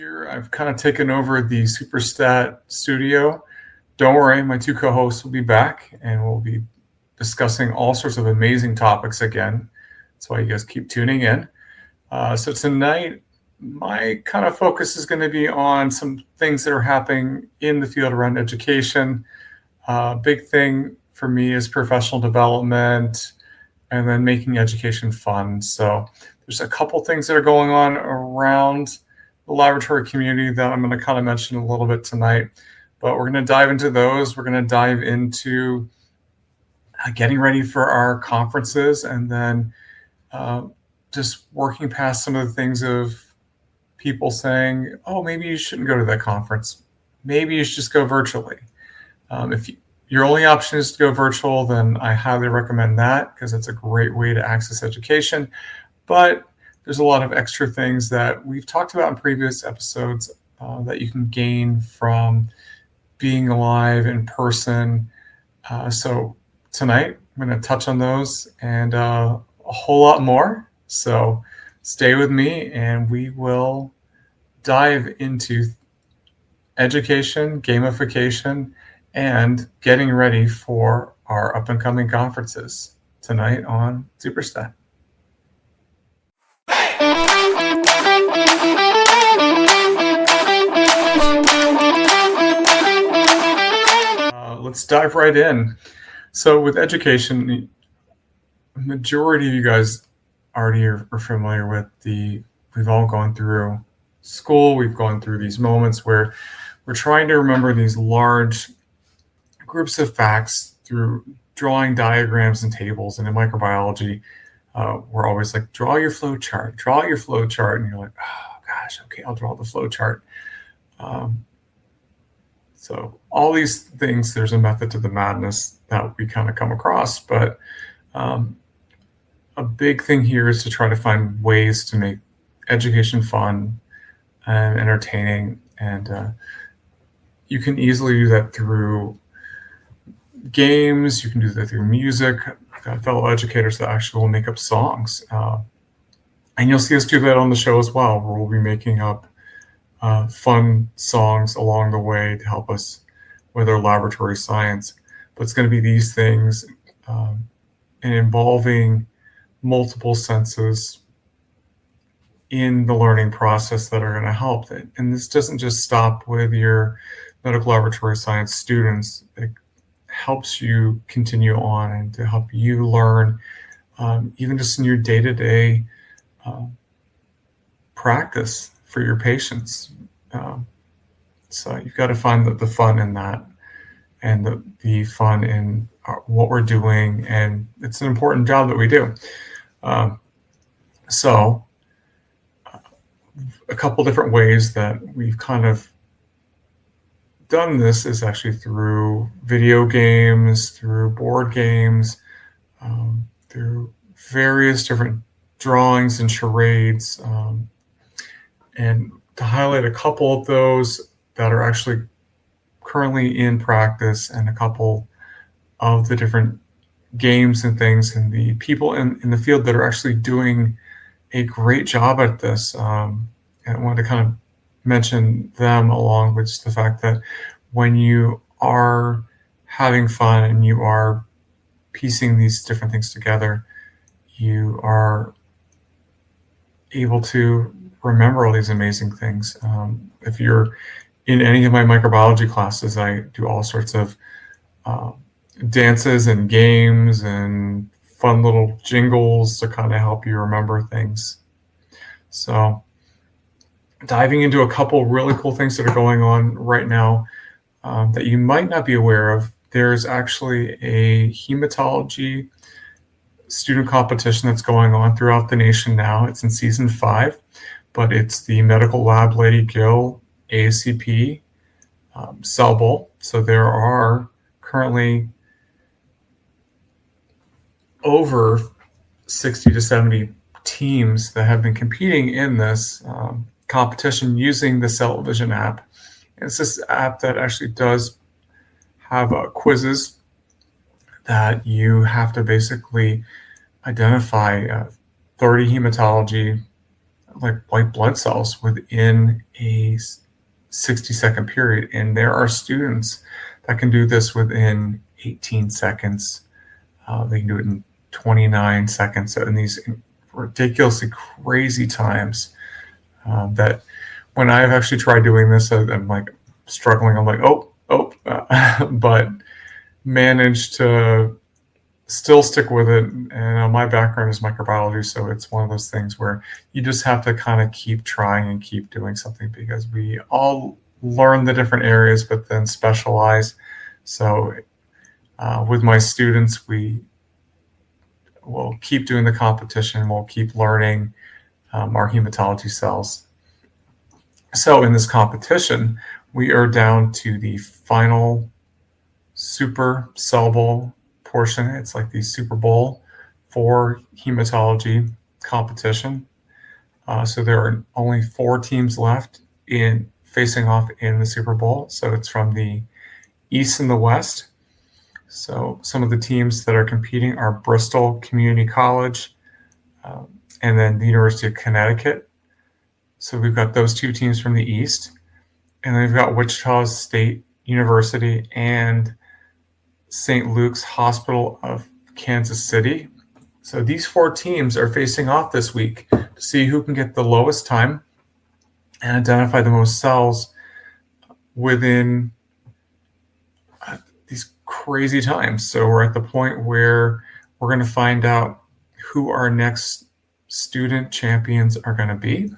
Here, I've kind of taken over the SUPERSTAT studio. Don't worry, my two co-hosts will be back and we'll be discussing all sorts of amazing topics again. That's why you guys keep tuning in. So tonight, my kind of focus is going to be on some things that are happening in the field around education. Big thing for me is professional development and then making education fun. So there's a couple things that are going on around the laboratory community that I'm going to kind of mention a little bit tonight, but we're going to dive into those. We're going to dive into getting ready for our conferences and then just working past some of the things of people saying, oh, maybe you shouldn't go to that conference. Maybe you should just go virtually. If your only option is to go virtual, then I highly recommend that because it's a great way to access education. But there's a lot of extra things that we've talked about in previous episodes that you can gain from being live in person. So tonight, I'm going to touch on those and a whole lot more. So stay with me and we will dive into education, gamification, and getting ready for our up and coming conferences tonight on SUPERSTAT. Let's dive right in. So with education, the majority of you guys already are familiar with we've all gone through school, we've gone through these moments where we're trying to remember these large groups of facts through drawing diagrams and tables. And in microbiology, we're always like, draw your flow chart. And you're like, oh gosh, okay, I'll draw the flow chart. So all these things, there's a method to the madness that we kind of come across. But a big thing here is to try to find ways to make education fun and entertaining. And you can easily do that through games. You can do that through music. I've got fellow educators that actually will make up songs. And you'll see us do that on the show as well, where we'll be making up fun songs along the way to help us with our laboratory science. But it's going to be these things and involving multiple senses in the learning process that are going to help it. And this doesn't just stop with your medical laboratory science students. It helps you continue on and to help you learn, even just in your day-to-day practice for your patients. So you've got to find the fun in that and the fun in what we're doing. And it's an important job that we do. So a couple different ways that we've kind of done this is actually through video games, through board games, through various different drawings and charades. And to highlight a couple of those that are actually currently in practice and a couple of the different games and things and the people in the field that are actually doing a great job at this. And I wanted to kind of mention them along with just the fact that when you are having fun and you are piecing these different things together, you are able to remember all these amazing things. If you're in any of my microbiology classes, I do all sorts of dances and games and fun little jingles to kind of help you remember things. So diving into a couple really cool things that are going on right now that you might not be aware of. There's actually a hematology student competition that's going on throughout the nation now. It's in season 5, but it's the Medical Lab Lady Gill ASCP Cell Bowl. So there are currently over 60 to 70 teams that have been competing in this competition using the Cell Vision app. And it's this app that actually does have quizzes that you have to basically identify 30 hematology like white blood cells within a 60-second period. And there are students that can do this within 18 seconds. They can do it in 29 seconds. So in these ridiculously crazy times that when I've actually tried doing this, I'm like struggling. I'm like, but managed to still stick with it. And my background is microbiology, so it's one of those things where you just have to kind of keep trying and keep doing something, because we all learn the different areas but then specialize. So with my students, we will keep doing the competition. We'll keep learning our hematology cells. So in this competition, we are down to the final super cell bowl portion. It's like the Super Bowl for hematology competition. So there are only 4 teams left in facing off in the Super Bowl. So it's from the East and the West. So some of the teams that are competing are Bristol Community College and then the University of Connecticut. So we've got those 2 teams from the East. And then we've got Wichita State University and St. Luke's Hospital of Kansas City. So these 4 teams are facing off this week to see who can get the lowest time and identify the most cells within these crazy times. So we're at the point where we're going to find out who our next student champions are going to be.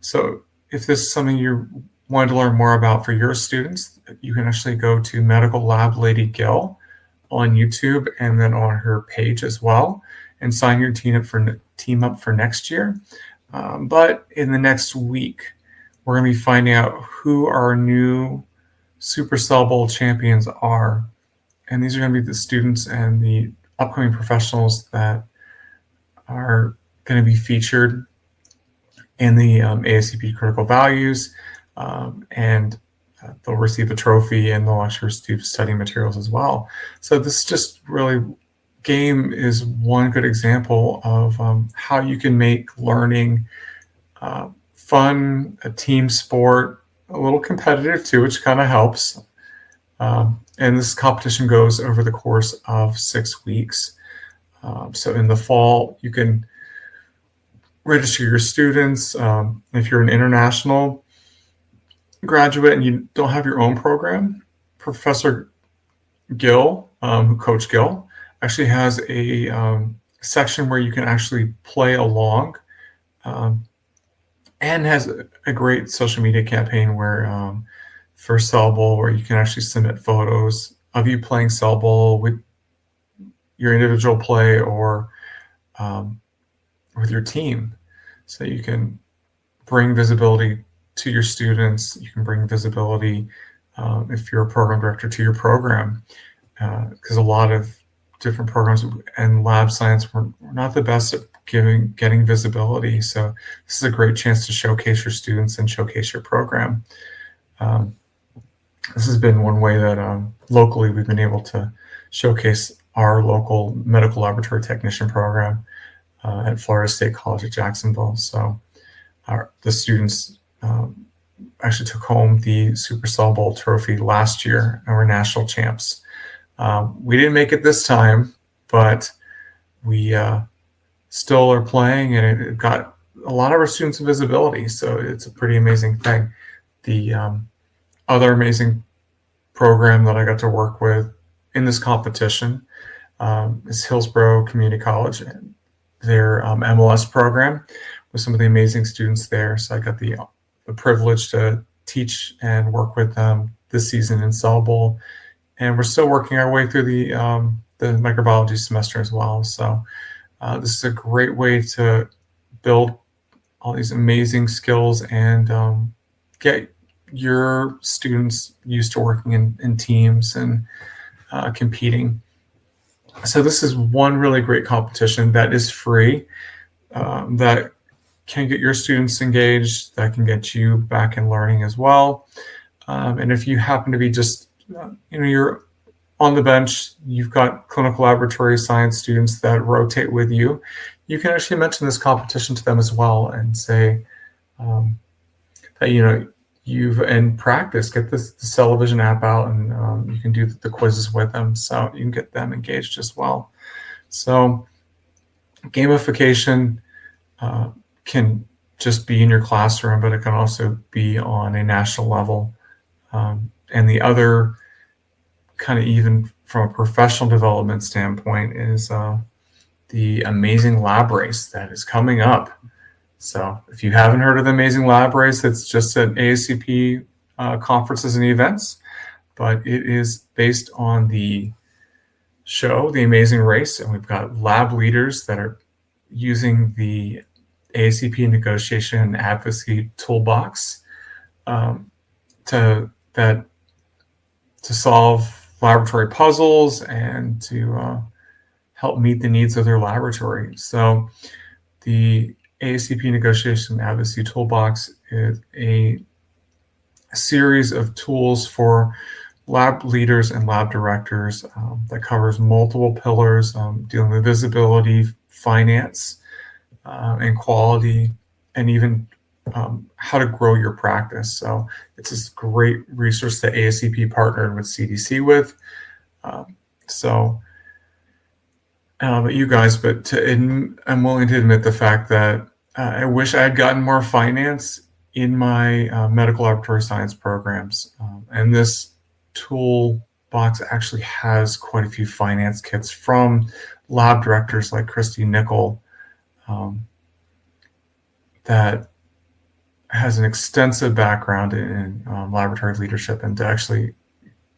So if this is something you wanted to learn more about for your students, you can actually go to Medical Lab Lady Gill on YouTube and then on her page as well, and sign your team up for next year. But in the next week, we're going to be finding out who our new Super Cell Bowl champions are. And these are going to be the students and the upcoming professionals that are going to be featured in the ASCP Critical Values, and they'll receive a trophy and they'll actually receive study materials as well. So this just really, game is one good example of how you can make learning fun, a team sport, a little competitive too, which kind of helps. And this competition goes over the course of 6 weeks. So in the fall, you can register your students. If you're an international graduate and you don't have your own program, Professor Gill, Coach Gill, actually has a section where you can actually play along, and has a great social media campaign where for Cell Bowl, where you can actually submit photos of you playing Cell Bowl with your individual play or with your team. So you can bring visibility to your students. You can bring visibility if you're a program director to your program, because a lot of different programs and lab science we're not the best at getting visibility. So this is a great chance to showcase your students and showcase your program. This has been one way that locally we've been able to showcase our local medical laboratory technician program at Florida State College at Jacksonville. So the students actually took home the Super Cell Bowl trophy last year and were national champs. We didn't make it this time, but we still are playing, and it got a lot of our students visibility. So it's a pretty amazing thing. The other amazing program that I got to work with in this competition is Hillsborough Community College, and their MLS program with some of the amazing students there. So I got the privilege to teach and work with them this season in Cell Bowl, and we're still working our way through the microbiology semester as well. So this is a great way to build all these amazing skills and get your students used to working in teams and competing. So this is one really great competition that is free, that can get your students engaged, that can get you back in learning as well. And if you happen to be just, you're on the bench, you've got clinical laboratory science students that rotate with you, you can actually mention this competition to them as well and say, that you've in practice. Get the television app out, and you can do the quizzes with them, so you can get them engaged as well. So gamification can just be in your classroom, but it can also be on a national level. And the other kind of, even from a professional development standpoint, is the Amazing Lab Race that is coming up. So if you haven't heard of the Amazing Lab Race, it's just at ASCP conferences and events, but it is based on the show, The Amazing Race, and we've got lab leaders that are using the ASCP negotiation and advocacy toolbox to solve laboratory puzzles and to help meet the needs of their laboratory. So the ASCP negotiation and advocacy toolbox is a series of tools for lab leaders and lab directors that covers multiple pillars, dealing with visibility, finance, and quality, and even how to grow your practice. So it's this great resource that ASCP partnered with CDC with. But you guys, I'm willing to admit the fact that I wish I had gotten more finance in my medical laboratory science programs. And this toolbox actually has quite a few finance kits from lab directors like Christy Nickel, that has an extensive background in laboratory leadership, and to actually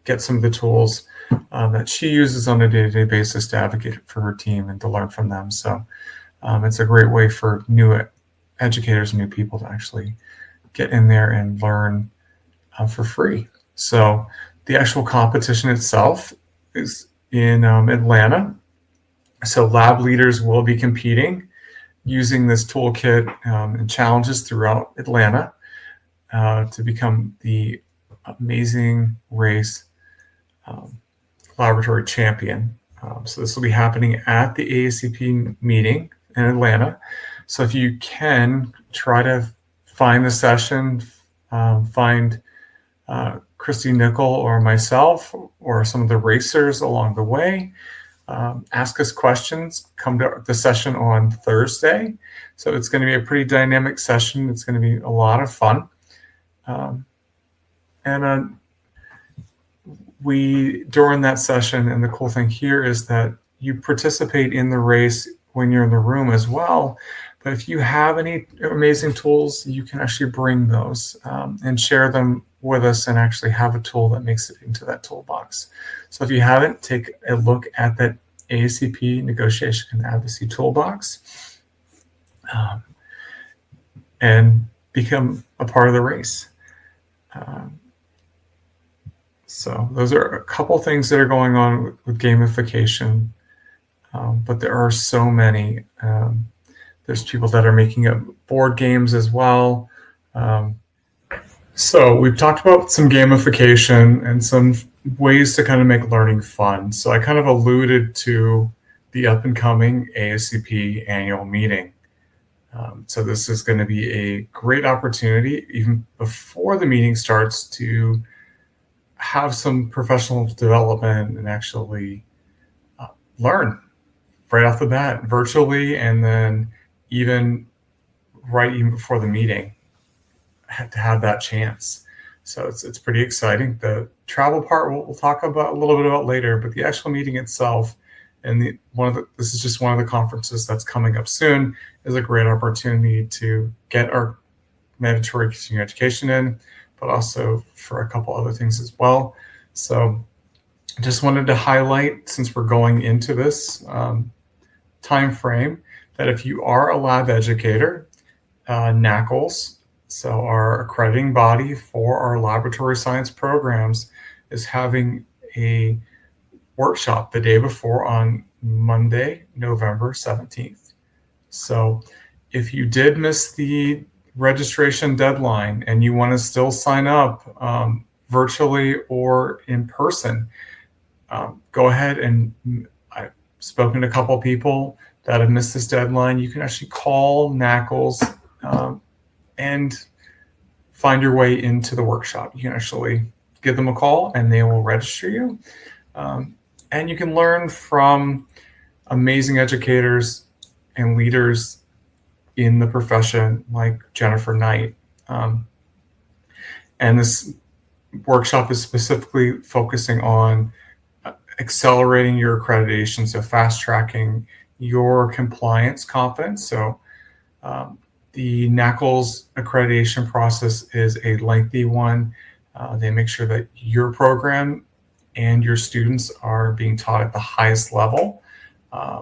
get some of the tools that she uses on a day-to-day basis to advocate for her team and to learn from them. So it's a great way for new educators and new people to actually get in there and learn for free. So the actual competition itself is in Atlanta. So lab leaders will be competing using this toolkit and challenges throughout Atlanta to become the Amazing Race laboratory champion. So this will be happening at the ASCP meeting in Atlanta. So if you can, try to find the session, find Christy Nickel or myself or some of the racers along the way. Ask us questions. Come to the session on Thursday. So it's going to be a pretty dynamic session. It's going to be a lot of fun. We, during that session, and the cool thing here is that you participate in the race when you're in the room as well. But if you have any amazing tools, you can actually bring those and share them with us and actually have a tool that makes it into that toolbox. So if you haven't, take a look at that ASCP negotiation and advocacy toolbox and become a part of the race. So those are a couple things that are going on with gamification, but there are so many. There's people that are making up board games as well. So we've talked about some gamification and some ways to kind of make learning fun. So I kind of alluded to the up and coming ASCP annual meeting. So this is going to be a great opportunity, even before the meeting starts, to have some professional development and actually learn right off the bat, virtually, and then even before the meeting, to have that chance. So it's pretty exciting. The travel part we'll talk about a little bit about later, but the actual meeting itself, and this is just one of the conferences that's coming up soon, is a great opportunity to get our mandatory continuing education in, but also for a couple other things as well. So just wanted to highlight, since we're going into this time frame, that if you are a lab educator, NACLS, so our accrediting body for our laboratory science programs, is having a workshop the day before on Monday, November 17th. So if you did miss the registration deadline and you want to still sign up virtually or in person, go ahead. And I've spoken to a couple of people that have missed this deadline. You can actually call NACLS and find your way into the workshop. You can actually give them a call and they will register you. And you can learn from amazing educators and leaders in the profession like Jennifer Knight. And this workshop is specifically focusing on accelerating your accreditation, so fast tracking your compliance confidence. So the NACLS accreditation process is a lengthy one. They make sure that your program and your students are being taught at the highest level.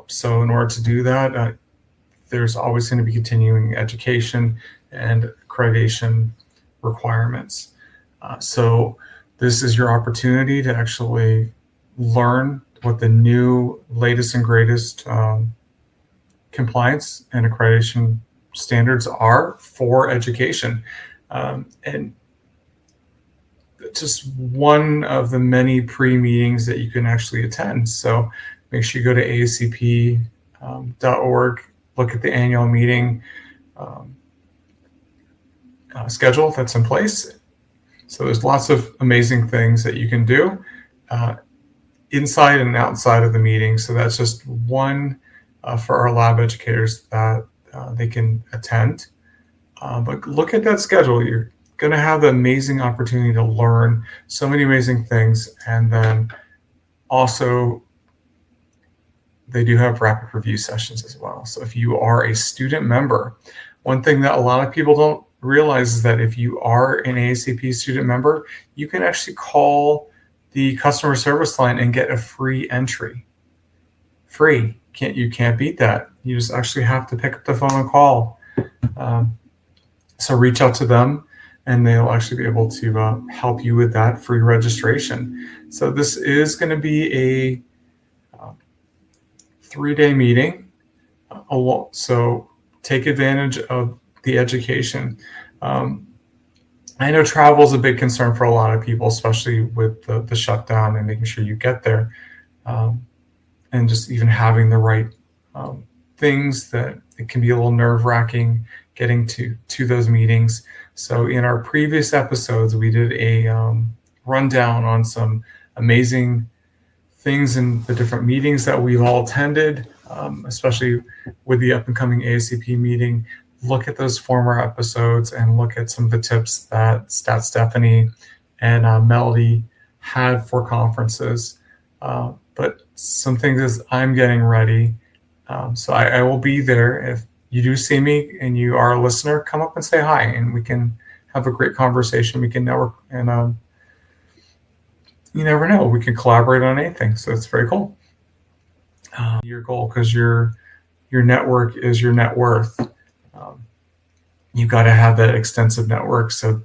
So in order to do that, there's always going to be continuing education and accreditation requirements. So this is your opportunity to actually learn what the new latest and greatest compliance and accreditation standards are for education. And just one of the many pre-meetings that you can actually attend. So make sure you go to ASCP.org, look at the annual meeting schedule that's in place. So there's lots of amazing things that you can do inside and outside of the meeting. So that's just one for our lab educators that they can attend. But look at that schedule. You're going to have the amazing opportunity to learn so many amazing things. And then also, they do have rapid review sessions as well. So if you are a student member, one thing that a lot of people don't realize is that if you are an ASCP student member, you can actually call the customer service line and get a free entry. Free. You can't beat that. You just actually have to pick up the phone and call. So reach out to them and they'll actually be able to help you with that free registration. So this is going to be a 3-day meeting. So take advantage of the education. I know travel is a big concern for a lot of people, especially with the shutdown and making sure you get there. And just even having the right things, that it can be a little nerve-wracking getting to those meetings. So in our previous episodes, we did a rundown on some amazing things in the different meetings that we've all attended, especially with the up-and-coming ASCP meeting. Look at those former episodes and look at some of the tips that Stephanie and Melody had for conferences. But some things as I'm getting ready. So I will be there. If you do see me and you are a listener, come up and say hi and we can have a great conversation. We can network and you never know, we can collaborate on anything. So it's very cool. Your goal, because your network is your net worth. You've got to have that extensive network. So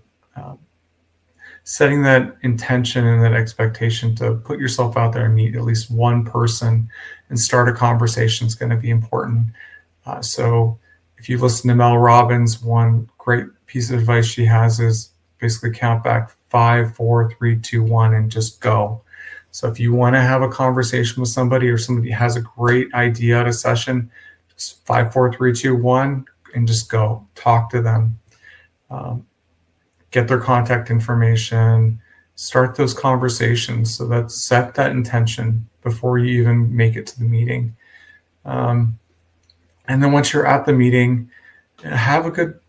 setting that intention and that expectation to put yourself out there and meet at least one person and start a conversation is going to be important. So if you listen to Mel Robbins, one great piece of advice she has is basically count back 5, 4, 3, 2, 1, and just go. So if you want to have a conversation with somebody or somebody has a great idea at a session, just 5, 4, 3, 2, 1, and just go talk to them. Get their contact information, start those conversations. So that set that intention before you even make it to the meeting. And then once you're at the meeting, have a good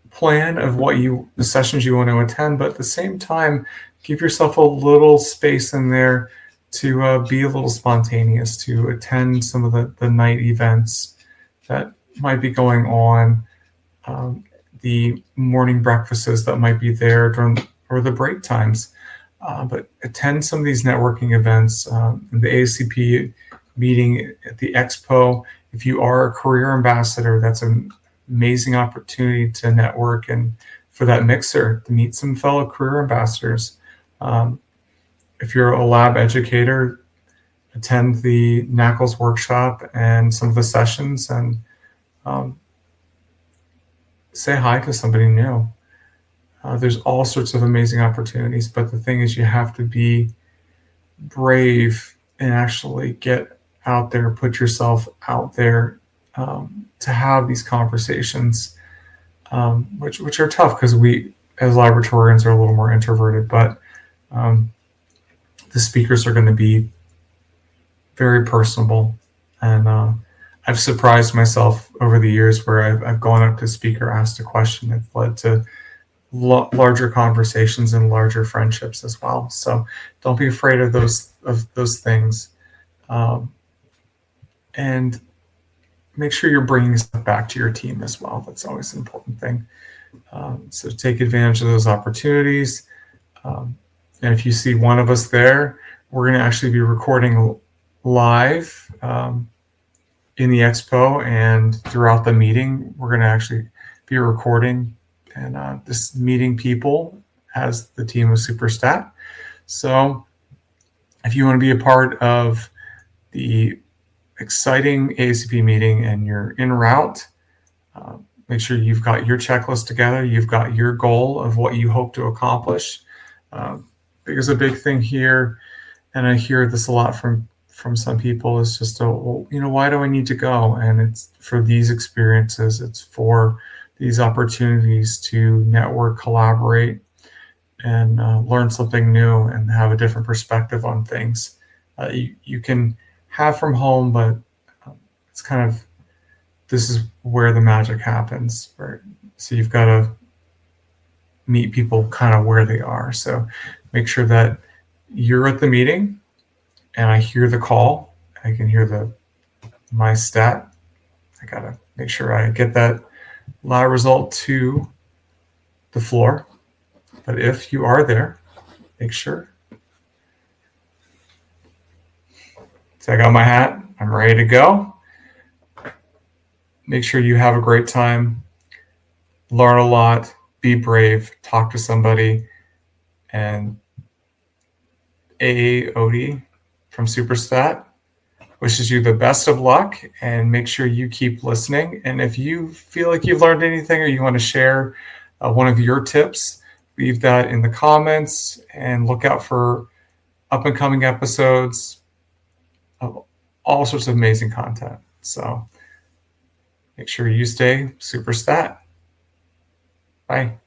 plan of the sessions you want to attend, but at the same time, give yourself a little space in there to be a little spontaneous, to attend some of the night events that might be going on, the morning breakfasts that might be there or the break times. But attend some of these networking events, the ASCP meeting at the Expo. If you are a career ambassador, that's an amazing opportunity to network and for that mixer to meet some fellow career ambassadors. If you're a lab educator, attend the NACLS workshop and some of the sessions and say hi to somebody new. There's all sorts of amazing opportunities, but the thing is you have to be brave and actually get out there, put yourself out there to have these conversations. which are tough because we, as laboratorians, are a little more introverted, but the speakers are going to be very personable. And I've surprised myself over the years where I've gone up to speaker, asked a question. It's led to larger conversations and larger friendships as well. So don't be afraid of those things. And make sure you're bringing stuff back to your team as well. That's always an important thing. So take advantage of those opportunities. And if you see one of us there, we're going to actually be recording live in the expo, and throughout the meeting, we're going to actually be recording and just meeting people as the team of SUPERSTAT. So if you want to be a part of the exciting ASCP meeting and you're en route, make sure you've got your checklist together. You've got your goal of what you hope to accomplish. Because a big thing here, and I hear this a lot from some people, is just, well, why do I need to go? And it's for these experiences. It's for these opportunities to network, collaborate, and learn something new and have a different perspective on things. You can have from home, but it's kind of, this is where the magic happens, right? So you've got to meet people kind of where they are. So make sure that you're at the meeting and I hear the call. I can hear my stat. I got to make sure I get that lab result to the floor. But if you are there, make sure. So I got my hat. I'm ready to go. Make sure you have a great time. Learn a lot. Be brave. Talk to somebody. And Odie from SUPERSTAT wishes you the best of luck, and make sure you keep listening. And if you feel like you've learned anything or you want to share one of your tips, leave that in the comments, and look out for up and coming episodes of all sorts of amazing content. So make sure you stay SUPERSTAT. Bye.